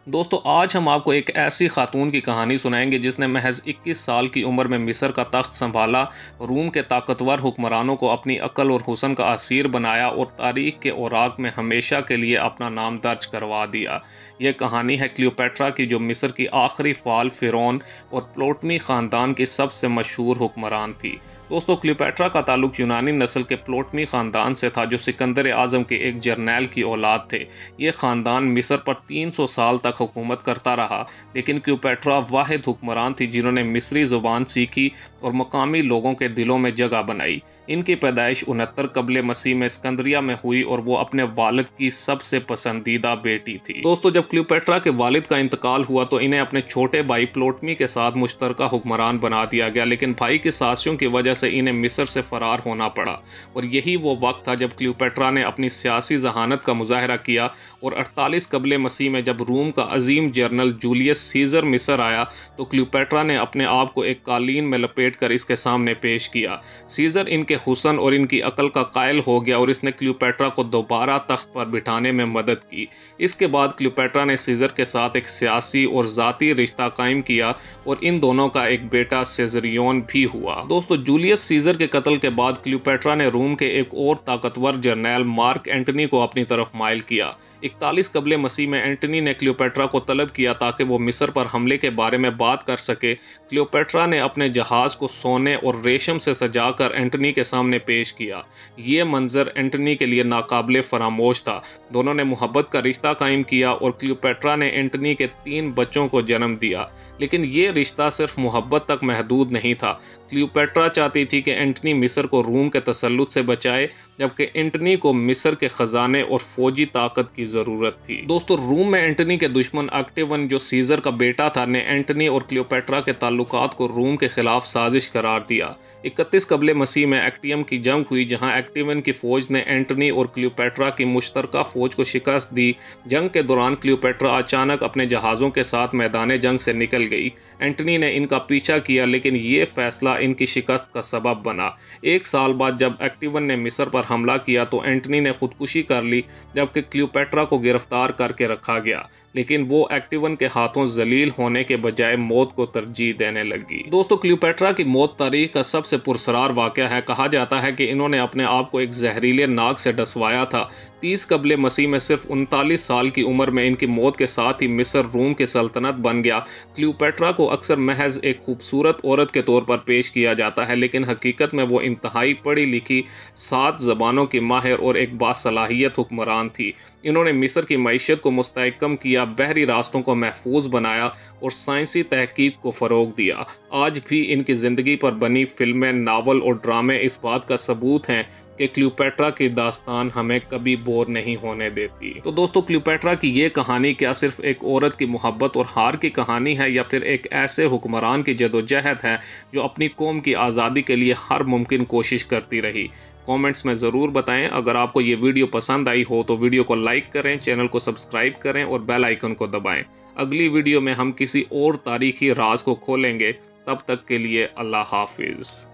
दोस्तों आज हम आपको एक ऐसी खातून की कहानी सुनाएंगे जिसने महज 21 साल की उम्र में मिस्र का तख्त संभाला, रूम के ताकतवर हुक्मरानों को अपनी अक्ल और हुस्न का असीर बनाया और तारीख के औराक में हमेशा के लिए अपना नाम दर्ज करवा दिया। यह कहानी है क्लियोपेट्रा की, जो मिस्र की आखिरी फाल फ़िरौन और प्टोलेमी ख़ानदान की सबसे मशहूर हुक्मरान थी। दोस्तों क्लियोपेट्रा का ताल्लुक यूनानी नस्ल के प्टोलेमी ख़ानदान से था, जो सिकंदर आज़म के एक जर्नैल की औलाद थे। ये ख़ानदान मिस्र पर 300 साल तक हुकूमत करता रहा, लेकिन क्लियोपेट्रा वाहिद हुक्मरान थी जिन्होंने मिस्री ज़ुबान सीखी और मकामी लोगों के दिलों में जगह बनाई। इनकी पैदाइश 69 कबल मसीह में सिकंदरिया में हुई और वो अपने वालिद की सबसे पसंदीदा बेटी थी। दोस्तों जब क्लियोपेट्रा के वालिद का इंतकाल हुआ तो इन्हें अपने छोटे भाई प्टोलेमी के साथ मुश्तरका हुक्मरान बना दिया गया, लेकिन भाई की साजिशों की वजह से इन्हें मिस्र से फरार होना पड़ा। और यही वो वक्त था जब क्लियोपेट्रा ने अपनी सियासी जहानत का मुजाहरा किया और 48 कबल मसीह में जब रूम का अजीम जनरल जूलियस सीजर मिस्र आया तो क्लियोपेट्रा ने अपने आप को एक कालीन में लपेट कर इसके सामने पेश किया। सीजर इनके हुस्न और इनकी अकल का कायल हो गया और इसने क्लियोपेट्रा को दोबारा तख्त पर बिठाने में मदद की। इसके बाद क्लियोपेट्रा ने सीजर के साथ एक सियासी और ज़ाती रिश्ता कायम किया और इन दोनों का एक बेटा सेजरियन भी हुआ। दोस्तों जूलियस सीजर के कत्ल के बाद क्लियोपेट्रा ने रूम के एक और ताकतवर जर्नैल मार्क एंटनी को अपनी तरफ माइल किया। 41 कबल मसीह में एंटनी ने क्लियोपेट्रा को तलब किया ताकि वो मिस्र पर हमले के बारे में बात कर सके। क्लियोपेट्रा ने अपने जहाज़ को सोने और रेशम से सजाकर एंटनी के सामने पेश किया। ये मंजर एंटनी के लिए नाकाबिले फरामोश था। दोनों ने मोहब्बत का रिश्ता कायम किया और क्लियोपेट्रा ने एंटनी के 3 बच्चों को जन्म दिया। लेकिन ये रिश्ता सिर्फ मोहब्बत तक महदूद नहीं था। क्लियोपेट्रा चाहती थी कि एंटनी मिस्र को रूम के तसल्लुत से बचाए, जबकि एंटनी को मिस्र के खजाने और फौजी ताकत की ज़रूरत थी। दोस्तों रूम में एंटनी के दुश्मन एक्टिवन, जो सीजर का बेटा था, ने एंटनी और क्लियोपेट्रा के ताल्लुकात को रूम के खिलाफ साजिश करार दिया। 31 कबल मसीह में एक्टियम की जंग हुई, जहां एक्टिवन की फौज ने एंटनी और क्लियोपेट्रा की मुश्तरका फौज को शिकस्त दी। जंग के दौरान क्लियोपेट्रा अचानक अपने जहाज़ों के साथ मैदान जंग से निकल गई। एंटनी ने इनका पीछा किया, लेकिन ये फैसला इनकी शिकस्त का सबब बना। 1 साल बाद जब एक्टिवन ने मिस्र पर हमला किया तो एंटनी ने खुदकुशी कर ली, जबकि क्लियोपेट्रा को गिरफ्तार करके रखा गया, लेकिन वो एक्टिवन के हाथों जलील होने के बजाय मौत को तरजीह देने लगी। दोस्तों क्लियोपेट्रा की मौत तारीख का सबसे पुरसरार वाक़या है। कहा जाता है कि इन्होंने अपने आप को एक जहरीले नाग से डसवाया था। 30 कबल मसीह में सिर्फ 39 साल की उम्र में इनकी मौत के साथ ही मिस्र रूम की सल्तनत बन गया। क्लियोपेट्रा को अक्सर महज एक खूबसूरत औरत के तौर पर पेश किया जाता है, लेकिन हकीकत में वो इंतहाई पढ़ी लिखी, 7 ज़बानों की माहिर और एक बासलाहियत हुक्मरान थी। इन्होंने मिस्र की मईशत को मुस्तहकम किया, बहरी रास्तों को महफूज बनाया और साइंसी तहकीक को फ़रोग दिया। आज भी इनकी ज़िंदगी पर बनी फिल्में, नावल और ड्रामे इस बात का सबूत हैं कि क्लियोपेट्रा की दास्तान हमें कभी बोर नहीं होने देती। तो दोस्तों क्लियोपेट्रा की ये कहानी क्या सिर्फ एक औरत की मोहब्बत और हार की कहानी है, या फिर एक ऐसे हुक्मरान की जदोजहद है जो अपनी कौम की आज़ादी के लिए हर मुमकिन कोशिश करती रही? कमेंट्स में ज़रूर बताएं। अगर आपको ये वीडियो पसंद आई हो तो वीडियो को लाइक करें, चैनल को सब्सक्राइब करें और बेल आइकन को दबाएं। अगली वीडियो में हम किसी और तारीखी राज को खोलेंगे। तब तक के लिए अल्लाह हाफिज़।